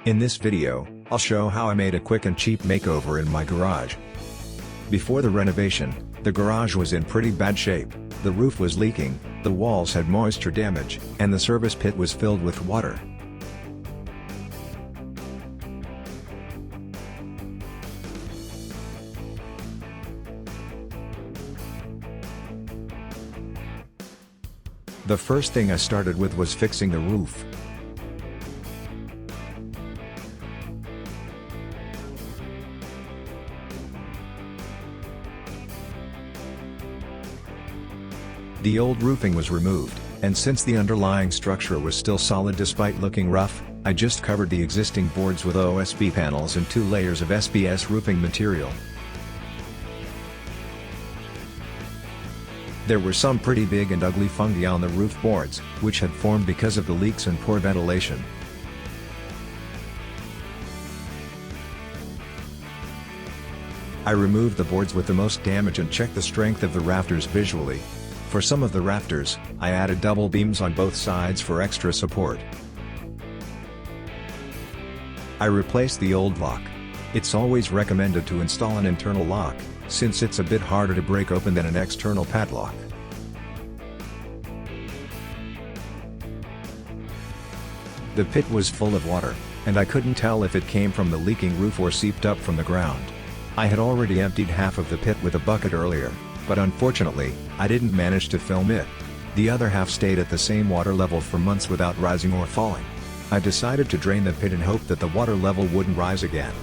In this video, I'll show how I made a quick and cheap makeover in my garage. Before the renovation, the garage was in pretty bad shape, the roof was leaking, the walls had moisture damage, and the service pit was filled with water. The first thing I started with was fixing the roof. The old roofing was removed, and since the underlying structure was still solid despite looking rough, I just covered the existing boards with OSB panels and 2 layers of SBS roofing material. There were some pretty big and ugly fungi on the roof boards, which had formed because of the leaks and poor ventilation. I removed the boards with the most damage and checked the strength of the rafters visually. For some of the rafters, I added double beams on both sides for extra support. I replaced the old lock. It's always recommended to install an internal lock, since it's a bit harder to break open than an external padlock. The pit was full of water, and I couldn't tell if it came from the leaking roof or seeped up from the ground. I had already emptied half of the pit with a bucket earlier, but unfortunately, I didn't manage to film it. The other half stayed at the same water level for months without rising or falling. I decided to drain the pit and hope that the water level wouldn't rise again.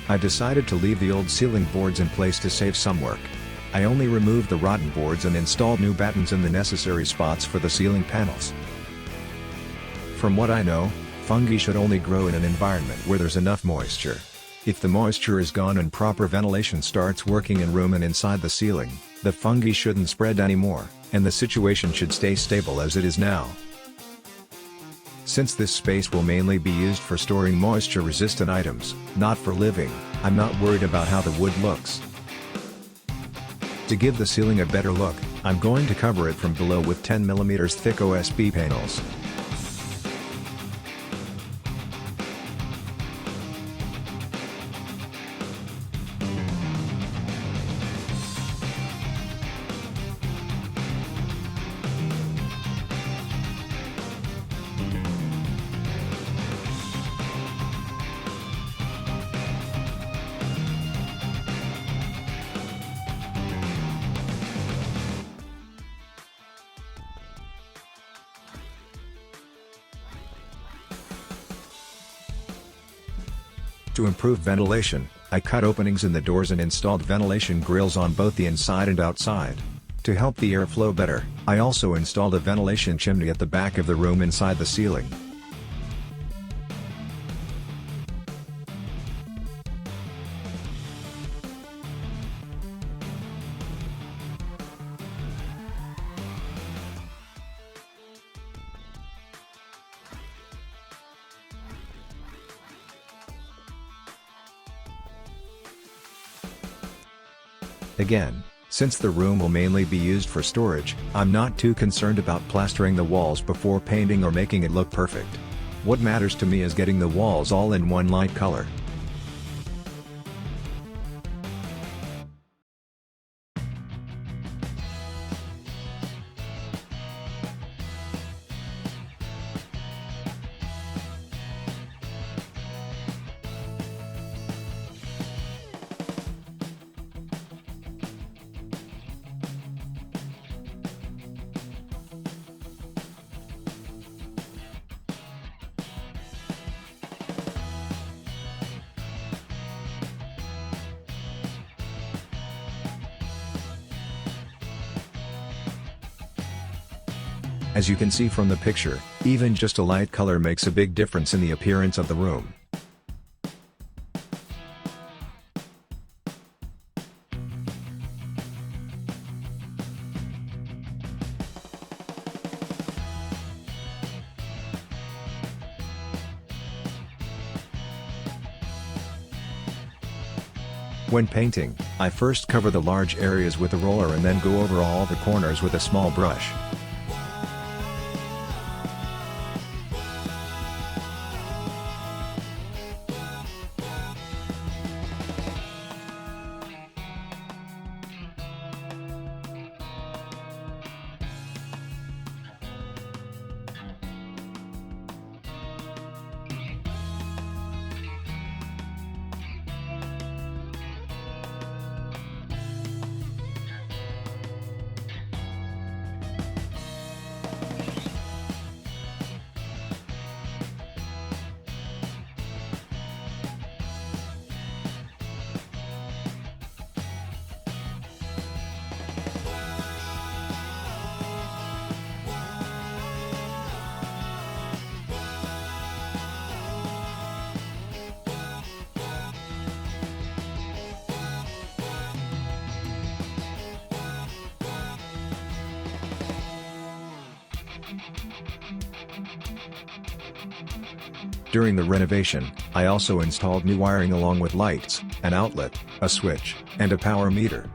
I decided to leave the old ceiling boards in place to save some work. I only removed the rotten boards and installed new battens in the necessary spots for the ceiling panels. From what I know, fungi should only grow in an environment where there's enough moisture. If the moisture is gone and proper ventilation starts working in room and inside the ceiling, the fungi shouldn't spread anymore, and the situation should stay stable as it is now. Since this space will mainly be used for storing moisture-resistant items, not for living, I'm not worried about how the wood looks. To give the ceiling a better look, I'm going to cover it from below with 10 mm thick OSB panels. To improve ventilation, I cut openings in the doors and installed ventilation grills on both the inside and outside. To help the air flow better, I also installed a ventilation chimney at the back of the room inside the ceiling. Again, since the room will mainly be used for storage, I'm not too concerned about plastering the walls before painting or making it look perfect. What matters to me is getting the walls all in one light color. As you can see from the picture, even just a light color makes a big difference in the appearance of the room. When painting, I first cover the large areas with a roller and then go over all the corners with a small brush. During the renovation, I also installed new wiring along with lights, an outlet, a switch, and a power meter.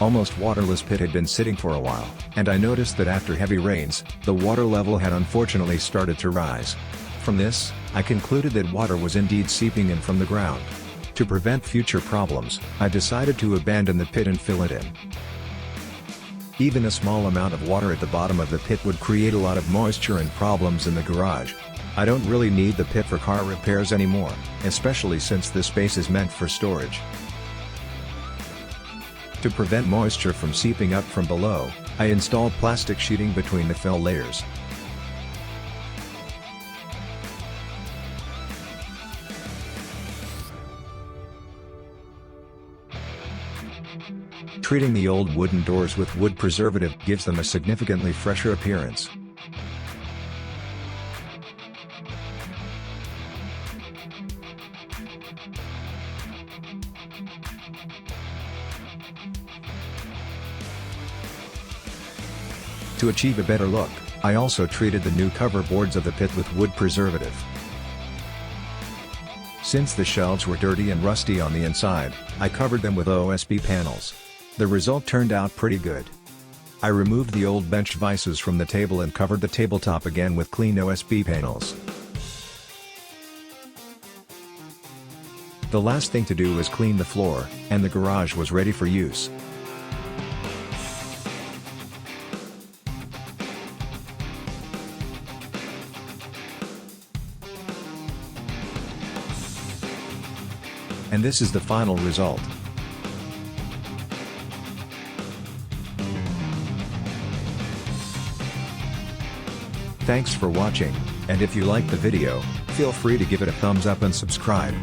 Almost waterless pit had been sitting for a while, and I noticed that after heavy rains, the water level had unfortunately started to rise. From this, I concluded that water was indeed seeping in from the ground. To prevent future problems, I decided to abandon the pit and fill it in. Even a small amount of water at the bottom of the pit would create a lot of moisture and problems in the garage. I don't really need the pit for car repairs anymore, especially since this space is meant for storage. To prevent moisture from seeping up from below, I installed plastic sheeting between the fill layers. Treating the old wooden doors with wood preservative gives them a significantly fresher appearance. To achieve a better look, I also treated the new cover boards of the pit with wood preservative. Since the shelves were dirty and rusty on the inside, I covered them with OSB panels. The result turned out pretty good. I removed the old bench vices from the table and covered the tabletop again with clean OSB panels. The last thing to do was clean the floor, and the garage was ready for use. And this is the final result. Thanks for watching, and if you liked the video, feel free to give it a thumbs up and subscribe.